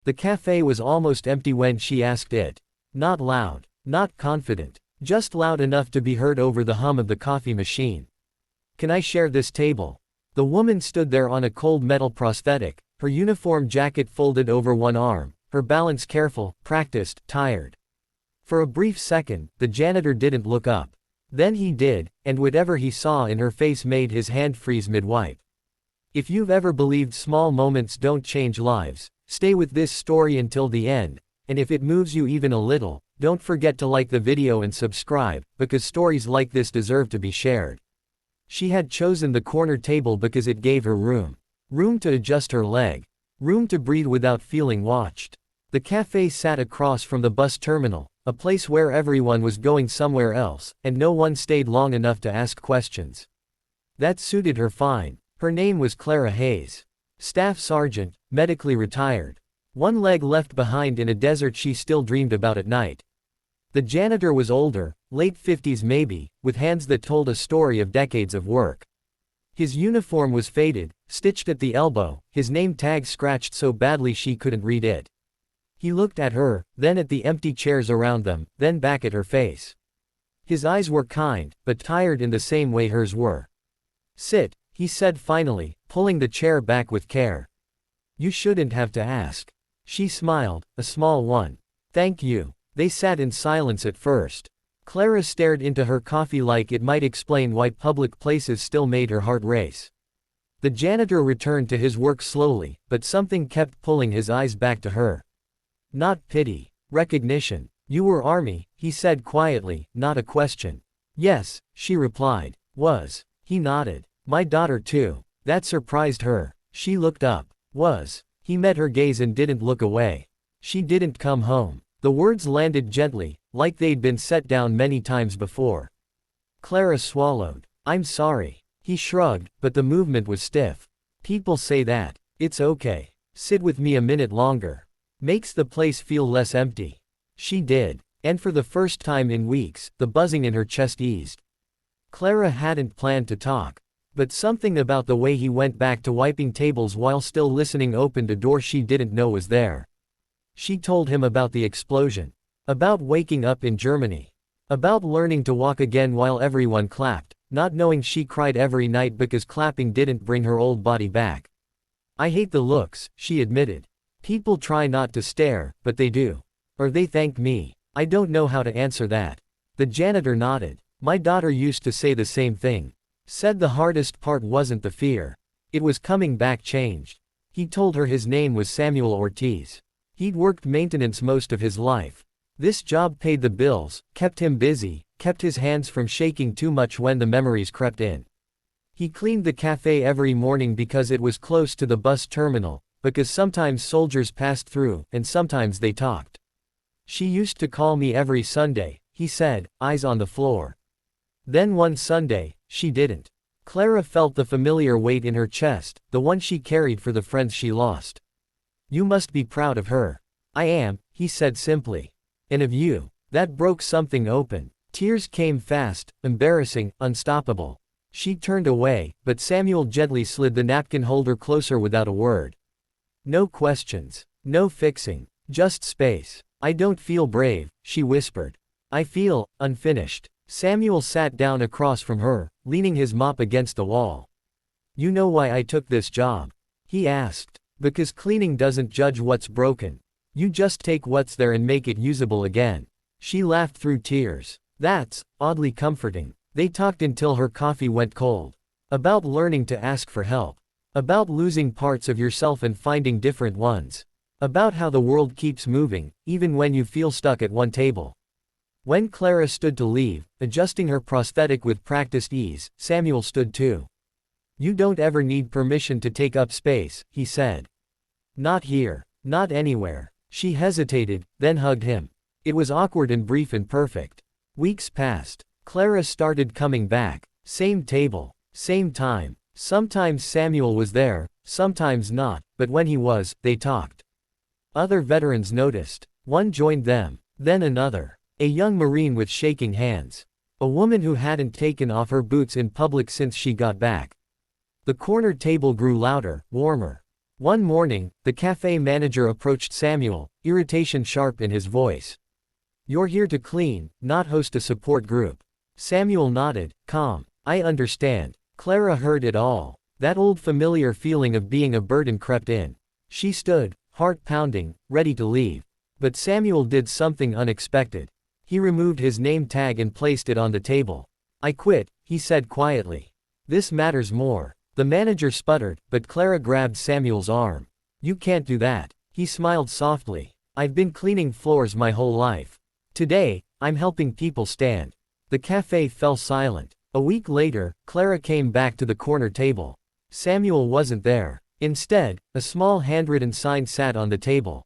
The cafe was almost empty when she asked it. Not loud, not confident, just loud enough to be heard over the hum of the coffee machine. "Can I share this table?" The woman stood there on a cold metal prosthetic, her uniform jacket folded over one arm, her balance careful, practiced, tired. For a brief second, the janitor didn't look up. Then he did, and whatever he saw in her face made his hand freeze mid-wipe. If you've ever believed small moments don't change lives, stay with this story until the end, and if it moves you even a little, don't forget to like the video and subscribe, because stories like this deserve to be shared. She had chosen the corner table because it gave her room. Room to adjust her leg. Room to breathe without feeling watched. The cafe sat across from the bus terminal, a place where everyone was going somewhere else, and no one stayed long enough to ask questions. That suited her fine. Her name was Clara Hayes. Staff sergeant, medically retired. One leg left behind in a desert she still dreamed about at night. The janitor was older, late 50s maybe, with hands that told a story of decades of work. His uniform was faded, stitched at the elbow, his name tag scratched so badly she couldn't read it. He looked at her, then at the empty chairs around them, then back at her face. His eyes were kind, but tired in the same way hers were. "Sit," he said finally, pulling the chair back with care. "You shouldn't have to ask." She smiled, a small one. "Thank you." They sat in silence at first. Clara stared into her coffee like it might explain why public places still made her heart race. The janitor returned to his work slowly, but something kept pulling his eyes back to her. Not pity. Recognition. "You were Army," he said quietly, not a question. "Yes," she replied. "Was." He nodded. "My daughter too." That surprised her. She looked up. "Was." He met her gaze and didn't look away. "She didn't come home." The words landed gently, like they'd been set down many times before. Clara swallowed. "I'm sorry." He shrugged, but the movement was stiff. "People say that. It's okay. Sit with me a minute longer. Makes the place feel less empty." She did. And for the first time in weeks, the buzzing in her chest eased. Clara hadn't planned to talk. But something about the way he went back to wiping tables while still listening opened a door she didn't know was there. She told him about the explosion. About waking up in Germany. About learning to walk again while everyone clapped, not knowing she cried every night because clapping didn't bring her old body back. "I hate the looks," she admitted. "People try not to stare, but they do. Or they thank me. I don't know how to answer that." The janitor nodded. "My daughter used to say the same thing. Said the hardest part wasn't the fear. It was coming back changed." He told her his name was Samuel Ortiz. He'd worked maintenance most of his life. This job paid the bills, kept him busy, kept his hands from shaking too much when the memories crept in. He cleaned the cafe every morning because it was close to the bus terminal, because sometimes soldiers passed through, and sometimes they talked. "She used to call me every Sunday," he said, eyes on the floor. Then one Sunday, she didn't. Clara felt the familiar weight in her chest, the one she carried for the friends she lost. "You must be proud of her." "I am," he said simply. "And of you." That broke something open. Tears came fast, embarrassing, unstoppable. She turned away, but Samuel gently slid the napkin holder closer without a word. "No questions. No fixing. Just space." "I don't feel brave," she whispered. "I feel unfinished." Samuel sat down across from her, leaning his mop against the wall. "You know why I took this job?" he asked. "Because cleaning doesn't judge what's broken. You just take what's there and make it usable again." She laughed through tears. "That's oddly comforting." They talked until her coffee went cold. About learning to ask for help. About losing parts of yourself and finding different ones. About how the world keeps moving, even when you feel stuck at one table. When Clara stood to leave, adjusting her prosthetic with practiced ease, Samuel stood too. "You don't ever need permission to take up space," he said. "Not here. Not anywhere." She hesitated, then hugged him. It was awkward and brief and perfect. Weeks passed. Clara started coming back. Same table. Same time. Sometimes Samuel was there, sometimes not, but when he was, they talked. Other veterans noticed. One joined them. Then another. A young Marine with shaking hands. A woman who hadn't taken off her boots in public since she got back. The corner table grew louder, warmer. One morning, the cafe manager approached Samuel, irritation sharp in his voice. "You're here to clean, not host a support group." Samuel nodded, calm. "I understand." Clara heard it all. That old familiar feeling of being a burden crept in. She stood, heart pounding, ready to leave. But Samuel did something unexpected. He removed his name tag and placed it on the table. "I quit," he said quietly. "This matters more." The manager sputtered, but Clara grabbed Samuel's arm. "You can't do that." He smiled softly. "I've been cleaning floors my whole life. Today, I'm helping people stand." The cafe fell silent. A week later, Clara came back to the corner table. Samuel wasn't there. Instead, a small handwritten sign sat on the table.